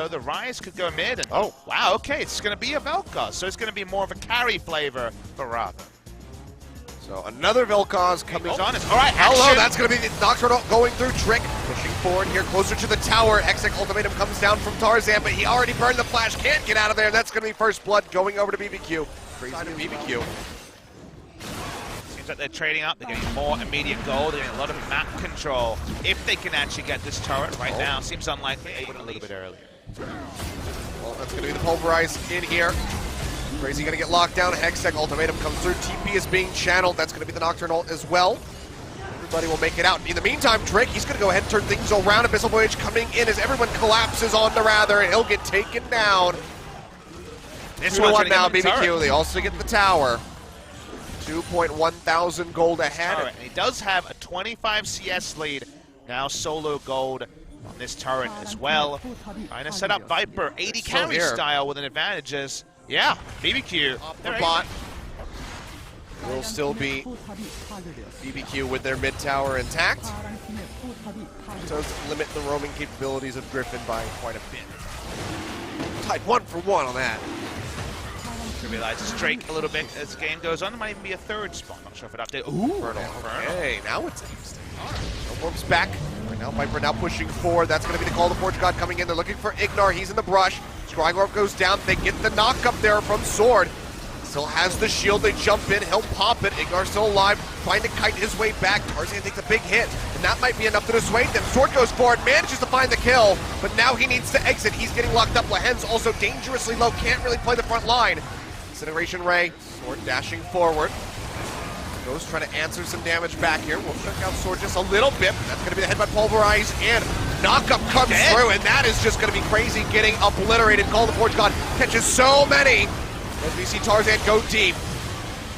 So the Rise could go mid, and oh wow, okay, it's going to be a Vel'Koz, so it's going to be more of a carry flavor for Ratha. So another Vel'Koz coming on. All right, hello, that's going to be the Nocturne going through Trick, pushing forward here, closer to the tower. Exec Ultimatum comes down from Tarzan, but he already burned the flash, can't get out of there, and that's going to be first blood going over to BBQ. Crazy to BBQ. Seems like they're trading up, they're getting more immediate gold, they're getting a lot of map control. If they can actually get this turret right now, seems unlikely, even a little bit earlier. Well, that's going to be the Pulverize in here. Crazy going to get locked down. Hextech Ultimatum comes through. TP is being channeled. That's going to be the Nocturne ult as well. Everybody will make it out. In the meantime, Drake, he's going to go ahead and turn things around. Abyssal Voyage coming in as everyone collapses on the Rather, and he'll get taken down. This one now, BBQ. They also get the tower. 2,100 gold ahead. And he does have a 25 CS lead. Now solo gold on this turret as well. Trying to set up Viper 80 carry style with an advantage as, yeah, BBQ. The bot will still be BBQ with their mid tower intact. Does limit the roaming capabilities of Griffin by quite a bit. Tied 1-for-1 on that. Realizes Drake a little bit as the game goes on. There might even be a third spot. Not sure if it updates. Ooh, okay, now it's interesting. Warp's back. Right now, Viper now pushing forward. That's going to be the call to Forge God coming in. They're looking for Ignar. He's in the brush. Scrygorp goes down. They get the knock up there from Sword. Still has the shield. They jump in. He'll pop it. Ignar still alive. Trying to kite his way back. Tarzan takes a big hit, and that might be enough to dissuade them. Sword goes forward, manages to find the kill, but now he needs to exit. He's getting locked up. Lahen's also dangerously low. Can't really play the front line. Incineration Ray. Sword dashing forward. Ghost trying to answer some damage back here. We'll check out Sword just a little bit. That's going to be the headbutt Pulverize in. Knockup comes through, and that is just going to be crazy, getting obliterated. Call the Forge God catches so many as we see Tarzan go deep.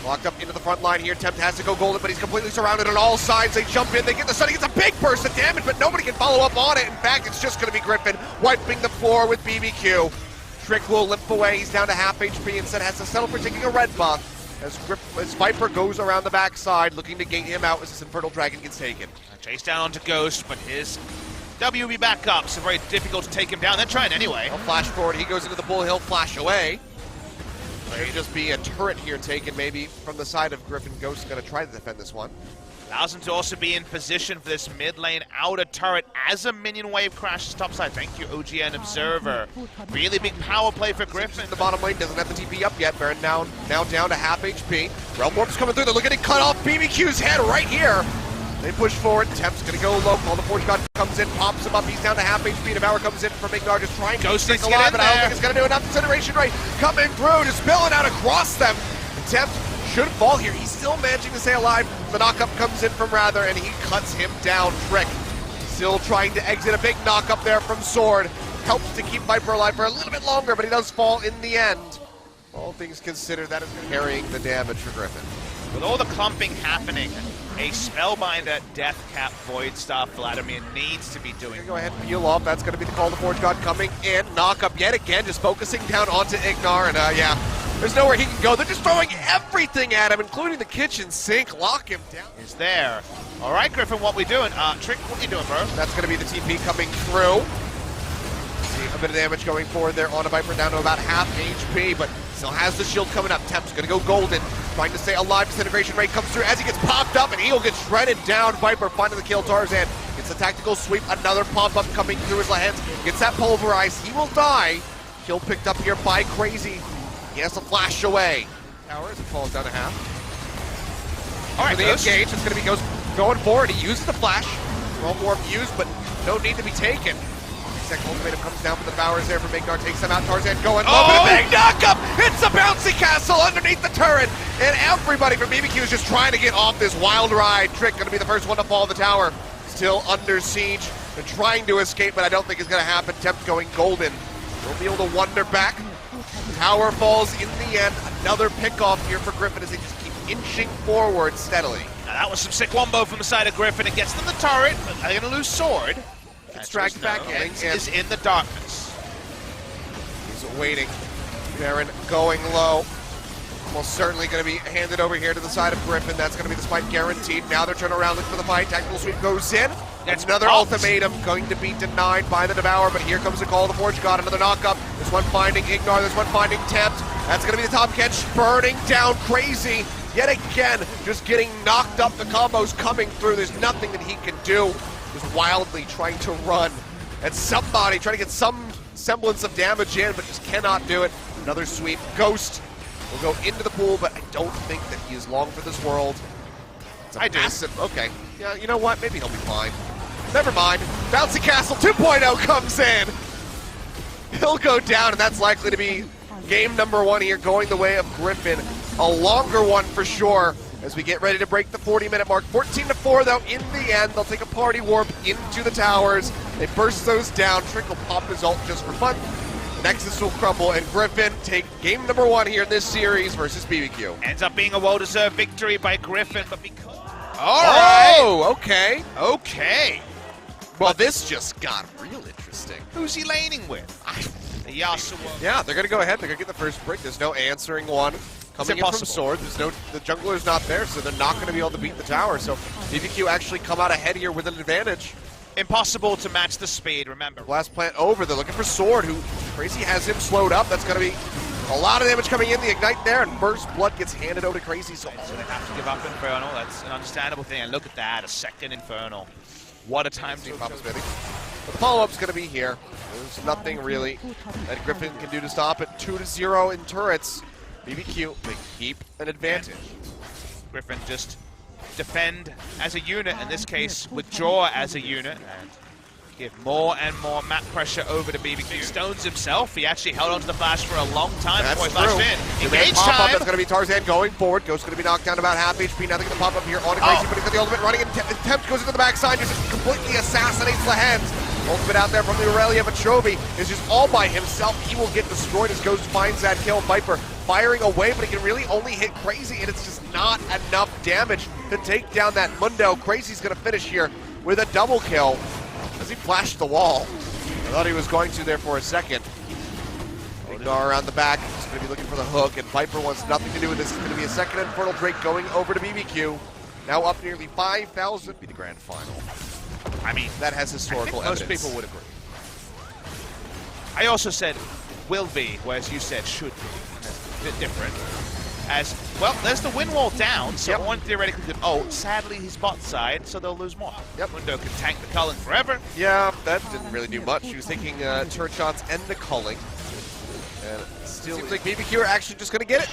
Locked up into the front line here. Tempt has to go golden, but he's completely surrounded on all sides. They jump in, they get the stun. He gets a big burst of damage, but nobody can follow up on it. In fact, it's just going to be Griffin wiping the floor with BBQ. Trick will limp away. He's down to half HP. Instead has to settle for taking a red buff. As Viper goes around the backside, looking to gate him out as this Infernal Dragon gets taken. Chase down onto Ghost, but his W will be back up, so very difficult to take him down. They're trying anyway. He'll flash forward. He goes into the bull. He'll flash away. May just be a turret here taken, maybe from the side of Griffin. Ghost is going to try to defend this one. Allows him to also be in position for this mid lane outer turret as a minion wave crashes topside. Thank you, OGN Observer. Really big power play for Griffin. The bottom lane doesn't have the TP up yet. Baron now down to half HP. Realm Warp's coming through. They're looking to cut off BBQ's head right here. They push forward. Temp's going to go low. Call the Forge God comes in, pops him up. He's down to half HP. Devour comes in from Ignar, just trying to stick alive, but I don't think it's going to do enough. Incineration Ray coming through, just spilling out across them. Temp should fall here. He's still managing to stay alive. The knockup comes in from Rather, and he cuts him down. Trick still trying to exit. A big knockup there from Sword. Helps to keep Viper alive for a little bit longer, but he does fall in the end. All things considered, that is carrying the damage for Griffin. With all the clumping happening, a Spellbinder, Death Cap, Void Star, Vladimir needs to be doing. Go ahead and peel off. That's going to be the call to Forge God coming in. Knockup yet again, just focusing down onto Ignar, and yeah. There's nowhere he can go. They're just throwing everything at him, including the kitchen sink. Lock him down. Is there. All right, Griffin, what we doing? Trick, what you doing, bro? That's going to be the TP coming through. See a bit of damage going forward there on a Viper, down to about half HP, but still has the shield coming up. Temp's going to go golden, trying to stay alive. Disintegration Ray comes through as he gets popped up, and he'll get shredded down. Viper finding the kill. Tarzan gets a tactical sweep. Another pop-up coming through his hands. Gets that Pulverize. He will die. Kill picked up here by Crazy. He has to flash away. Tower as it falls down to half. All right, the engage. It's going to be Ghost going forward. He uses the flash. Realm Warp used, but no need to be taken. Second Ultimatum comes down for the Bowers there for Ignar. Takes them out. Tarzan going low. But a big knockup! It's a bouncy castle underneath the turret. And everybody from BBQ is just trying to get off this wild ride. Trick going to be the first one to fall the tower. Still under siege. They're trying to escape, but I don't think it's going to happen. Temp going golden. They'll be able to wander back. Tower falls in the end. Another pickoff here for Griffin as they just keep inching forward steadily. Now that was some sick wombo from the side of Griffin. It gets them the turret, but they're going to lose Sword. It's dragged back in. Is in the darkness. He's waiting. Baron going low. Almost certainly going to be handed over here to the side of Griffin. That's going to be the spike guaranteed. Now they're turning around, looking for the fight. Tactical sweep goes in. Another ultimatum going to be denied by the Devourer, but here comes the call of the Forge God. Another knockup. This one finding Ignore, this one finding Tempt. That's going to be the top catch, burning down Crazy. Yet again, just getting knocked up. The combos coming through. There's nothing that he can do. Just wildly trying to run at somebody, trying to get some semblance of damage in, but just cannot do it. Another sweep. Ghost will go into the pool, but I don't think that he is long for this world. It's a massive. Okay. Yeah, you know what? Maybe he'll be fine. Never mind. Bouncy Castle 2.0 comes in. He'll go down, and that's likely to be game number 1 here, going the way of Griffin. A longer one for sure as we get ready to break the 40-minute mark. 14-4, though, in the end. They'll take a party warp into the towers. They burst those down. Trick will pop his ult just for fun. Nexus will crumble, and Griffin take game number 1 here in this series versus BBQ. Ends up being a well-deserved victory by Griffin, but because... Oh, okay. Okay. Well, this just got real interesting. Who's he laning with? The Yasuo. Yeah, they're going to go ahead. They're going to get the first break. There's no answering one coming in from Sword. There's no, the jungler's not there, so they're not going to be able to beat the tower. So BBQ actually come out ahead here with an advantage. Impossible to match the speed, remember. Blast plant over. They're looking for Sword, who Crazy has him slowed up. That's going to be a lot of damage coming in. The Ignite there, and first blood gets handed over to Crazy. So they have to give up Infernal. That's an understandable thing. And look at that, a second Infernal. What a time to pop spinning. But the follow-up's going to be here. There's nothing really that Griffin can do to stop it. 2-0 in turrets. BBQ, they keep an advantage. Griffin just defend as a unit, in this case withdraw as a unit, and give more and more map pressure over to BBQ. Stones himself, he actually held onto the flash for a long time before he flashed in. Engage time! That's going to be Tarzan going forward. Ghost's going to be knocked down about half HP. Now they're going to pop up here on Crazy, but he's got the ultimate running, and Tempt goes into the backside, just completely assassinates the hands. Ultimate out there from the Aurelia, but Chovy is just all by himself. He will get destroyed as Ghost finds that kill. Viper firing away, but he can really only hit Crazy, and it's just not enough damage to take down that Mundo. Crazy's going to finish here with a double kill as he flashed the wall. I thought he was going to there for a second. Ignar around the back. He's going to be looking for the hook, and Viper wants nothing to do with this. It's going to be a second Infernal Drake going over to BBQ. Now up nearly 5,000. Be the grand final. I mean, that has historical evidence. Most people would agree. I also said will be, whereas you said should be. That's a bit different. As, well, there's the win wall down, so one theoretically could, sadly he's bot side, so they'll lose more. Mundo can tank the culling forever. Yeah, that didn't really do much. He was taking turret shots and the culling. And it still seems like BBQ are actually just going to get it.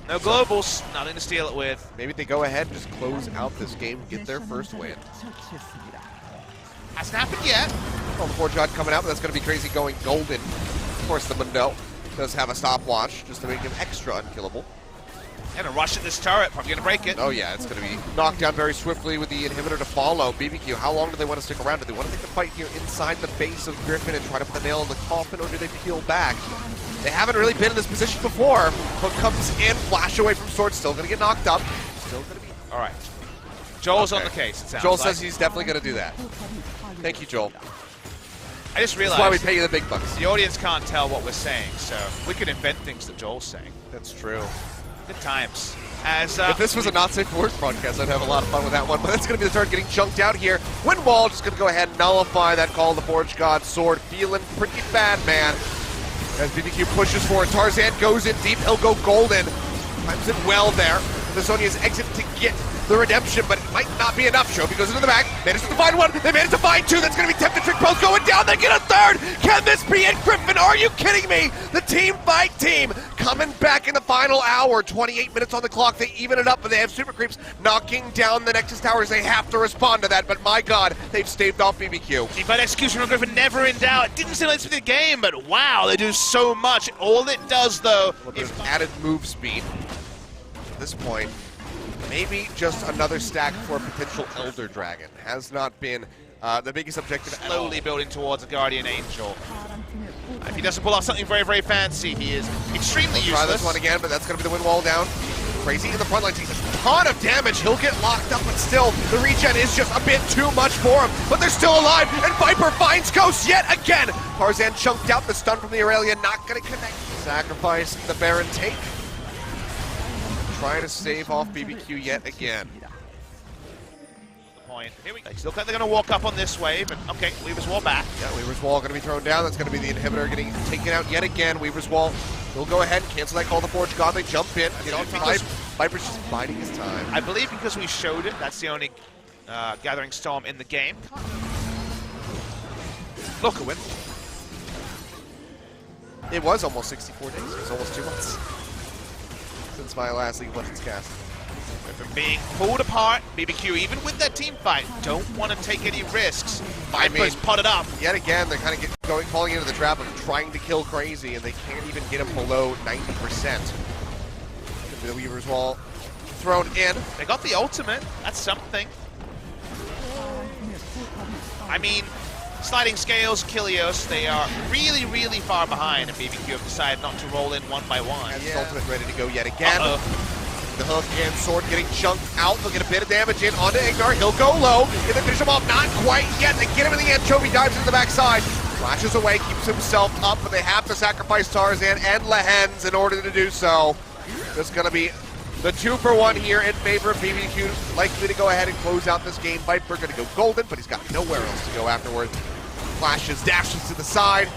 No globals, nothing to steal it with. Maybe they go ahead and just close out this game and get their first win. Hasn't happened yet. Well, the Forge God coming out, but that's going to be Crazy going golden. Of course, the Mundo does have a stopwatch just to make him extra unkillable. And a rush at this turret, probably going to break it. Oh yeah, it's going to be knocked down very swiftly with the inhibitor to follow. BBQ, how long do they want to stick around? Do they want to take the fight here inside the base of Griffin and try to put the nail in the coffin, or do they peel back? They haven't really been in this position before. Hook comes in, flash away from Sword, still going to get knocked up. Still going to be... All right. Joel's on the case, it sounds Joel like. says he's definitely going to do that. Thank you, Joel. I just realized that's why we pay you the big bucks. The audience can't tell what we're saying, so we could invent things that Joel's saying. That's true. Good times. As if this was a not safe for work broadcast, I'd have a lot of fun with that one. But that's going to be the turret getting chunked out here. Wind Wall just going to go ahead and nullify that call of the Forge God. Sword feeling pretty bad, man. As BBQ pushes forward, Tarzan goes in deep. He'll go golden. Times it well there. The Sonya's exit to get the redemption, but it might not be enough. Shobi goes into the back, manages to find one, they manage to find two, that's going to be Tempted. Trick Pros going down, they get a third! Can this be it, Griffin? Are you kidding me? The team fight team coming back in the final hour, 28 minutes on the clock, they even it up, but they have Super Creeps knocking down the Nexus Towers. They have to respond to that, but my god, they've staved off BBQ. But execution from Griffin never in doubt. It didn't seem like it's the game, but wow, they do so much. All it does, though, is added move speed. At this point, maybe just another stack for a potential Elder Dragon. Has not been the biggest objective. Slowly building towards a Guardian Angel. If he doesn't pull off something very, very fancy, he is extremely useless. Try this one again, but that's going to be the wind wall down. Crazy in the front line, takes a ton of damage. He'll get locked up, but still, the regen is just a bit too much for him. But they're still alive, and Viper finds Ghost yet again. Tarzan chunked out, the stun from the Aurelia, not going to connect. Sacrifice the Baron take. Trying to save off BBQ yet again. point. Here we go. They look like they're going to walk up on this wave, and okay, Weaver's Wall back. Yeah, Weaver's Wall going to be thrown down. That's going to be the inhibitor getting taken out yet again. Weaver's Wall will go ahead and cancel that call to Forge God. They jump in. Viper's just biding his time. I believe because we showed it, that's the only Gathering Storm in the game. Look a win. It was almost 64 days. It was almost 2 months since my last League of Legends cast. From being pulled apart, BBQ, even with that team fight, don't want to take any risks. Viper's potted up. Yet again, they're kind of falling into the trap of trying to kill Crazy, and they can't even get him below 90%. The Weaver's Wall thrown in. They got the ultimate. That's something. I mean, Sliding Scales, Kilios, they are really, really far behind, and BBQ have decided not to roll in one by one. And his ultimate ready to go yet again. The hook and sword getting chunked out. They'll get a bit of damage in onto Ignar. He'll go low. Can they finish him off? Not quite yet. They get him in the end. Chovy dives into the backside. Flashes away, keeps himself up, but they have to sacrifice Tarzan and Lehens in order to do so. This is going to be the 2-for-1 here in favor of BBQ. Likely to go ahead and close out this game. Viper going to go golden, but he's got nowhere else to go afterwards. Flashes, dashes to the side.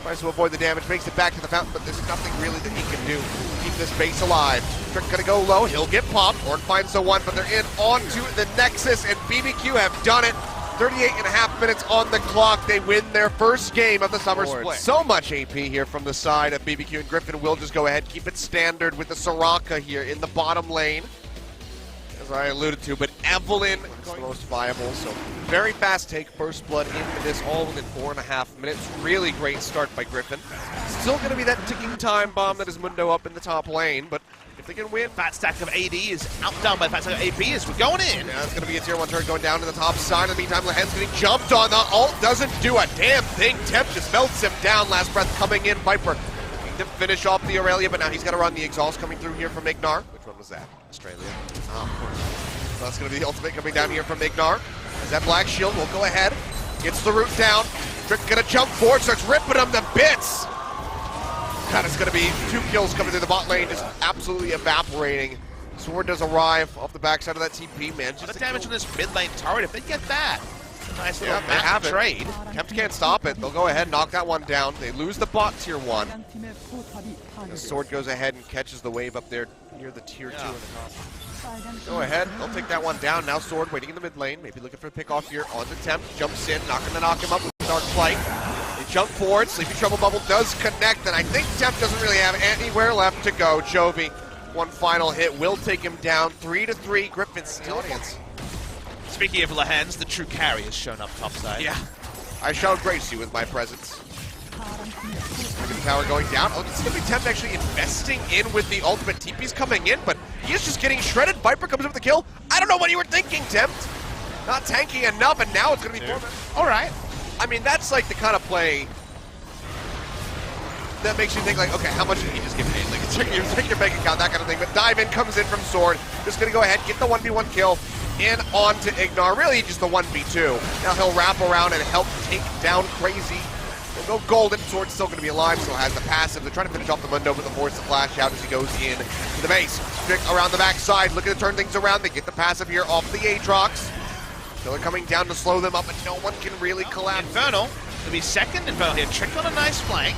Tries to avoid the damage, makes it back to the fountain, but there's nothing really that he can do to keep this base alive. Trick gonna go low, he'll get popped. Orn finds the one, but they're in onto the Nexus, and BBQ have done it. 38.5 minutes on the clock. They win their first game of the summer split. So much AP here from the side of BBQ, and Griffin will just go ahead, keep it standard with the Soraka here in the bottom lane, as I alluded to, but Evelyn is the most viable, so very fast take, first blood into this all within 4.5 minutes. Really great start by Griffin. Still going to be that ticking time bomb that is Mundo up in the top lane, but if they can win. Fat stack of AD is outdone by the fat stack of AP as we're going in. Yeah, it's going to be a tier 1 turret going down to the top side. In the meantime, Lehen's getting jumped on. The ult doesn't do a damn thing. Temp just melts him down. Last breath coming in. Viper looking to finish off the Aurelia, but now he's got to run the exhaust coming through here from Ignar. Which one was that? Australia. Oh, of course. So that's going to be the ultimate coming down here from Ignar. As that Black Shield will go ahead. Gets the root down. Trick going to jump forward, starts ripping him to bits. God, it's going to be 2 kills coming through the bot lane, just absolutely evaporating. Sword does arrive off the backside of that TP, man. Just the damage on this mid lane turret, if they get that. Nice little map trade. Kempt can't stop it. They'll go ahead and knock that one down. They lose the bot tier 1. The sword goes ahead and catches the wave up there near the tier 2 in the top. Go ahead, they'll take that one down. Now Sword waiting in the mid lane, maybe looking for a pick off here on the Tempt. Jumps in, not gonna knock him up with Dark Flight. They jump forward, Sleepy Trouble Bubble does connect, and I think Tempt doesn't really have anywhere left to go. Chovy, one final hit, will take him down. 3-3, Griffin still audience. Speaking of Lehens, the true carry has shown up topside. Yeah, I shall grace you with my presence. Second tower going down. Oh, this is going to be Tempt actually investing in with the ultimate. TP's coming in, but he is just getting shredded. Viper comes up with the kill. I don't know what you were thinking, Tempt. Not tanking enough, and now it's going to be 4 minutes. All right. I mean, that's like the kind of play that makes you think like, okay, how much did he just give me? Like, check your bank account, that kind of thing. But Dive In comes in from Sword. Just going to go ahead, get the 1v1 kill in onto Ignar. Really just the 1v2. Now he'll wrap around and help take down Crazy. They'll go golden. Sword's still going to be alive, still has the passive. They're trying to finish off the Mundo, but the force to flash out as he goes in to the base. Strick around the backside, looking to turn things around. They get the passive here off the Aatrox. They're coming down to slow them up, but no one can really collapse. Infernal will be second. Infernal here. Trick on a nice flank.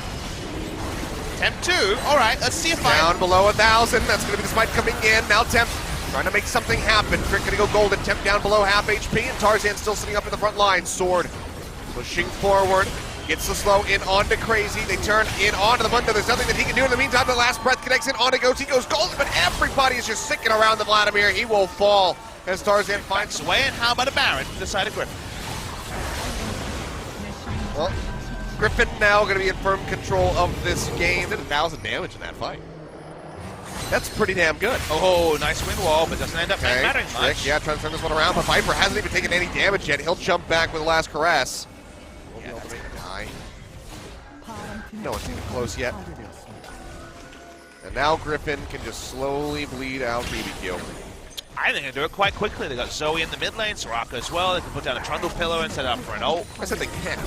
Tempt 2. All right, let's see if down below 1,000. That's going to be the smite coming in. Now Tempt trying to make something happen. Trick going to go golden. Tempt down below half HP, and Tarzan still sitting up in the front line. Sword pushing forward. Gets the slow in onto Crazy. They turn in onto the Mundo. There's nothing that he can do. In the meantime, the last breath connects in onto Ghost. He goes golden, but everybody is just sticking around the Vladimir. He will fall as Tarzan finds away. And how about a Baron to the side of Griffin? Well, Griffin now going to be in firm control of this game. Did 1,000 damage in that fight. That's pretty damn good. Oh, nice wind wall, but doesn't end up mattering much. Yeah, trying to turn this one around, but Viper hasn't even taken any damage yet. He'll jump back with the last caress. Yeah, no one's even close yet. And now Griffin can just slowly bleed out BBQ. I think they do it quite quickly. They got Zoe in the mid lane, Soraka as well. They can put down a Trundle Pillow and set up for an ult. I said they can.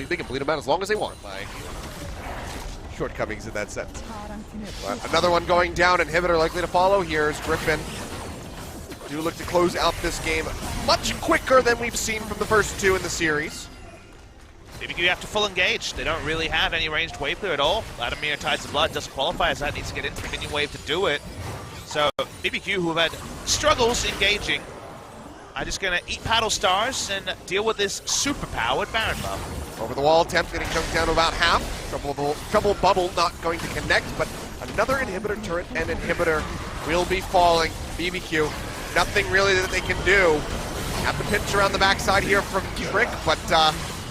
They can bleed him out as long as they want. By shortcomings in that sense. But another one going down. Inhibitor likely to follow here is Griffin. do look to close out this game much quicker than we've seen from the first two in the series. BBQ have to full engage. They don't really have any ranged wave clear at all. Vladimir Tides of Blood doesn't qualify as that needs to get into the minion wave to do it. So BBQ, who have had struggles engaging, are just going to eat paddle stars and deal with this super-powered Baron buff. Over the wall attempt, getting chunked down to about half. Trouble bubble not going to connect, but another inhibitor turret and inhibitor will be falling. BBQ, nothing really that they can do. Have the pinch around the backside here from Trick, but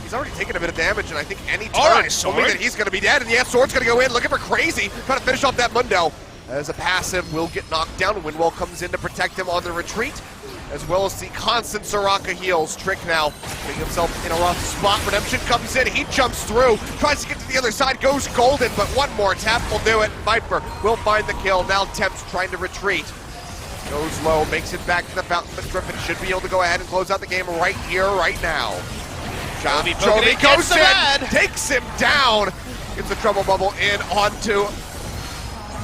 he's already taken a bit of damage, and I think any turret told me that he's going to be dead. And yeah, Sword's going to go in, looking for Crazy, trying to finish off that Mundo. As a passive will get knocked down. Windwall comes in to protect him on the retreat, as well as the constant Soraka heals. Trick now putting himself in a rough spot. Redemption comes in, he jumps through, tries to get to the other side, goes golden, but one more tap will do it. Viper will find the kill. Now Temps trying to retreat. Goes low, makes it back to the fountain, but Griffin should be able to go ahead and close out the game right here, right now. Jovi goes in, takes him down, gets the trouble bubble in onto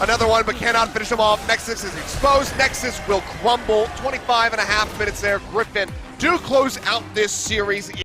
another one, but cannot finish him off. Nexus is exposed. Nexus will crumble. 25.5 minutes there. Griffin do close out this series.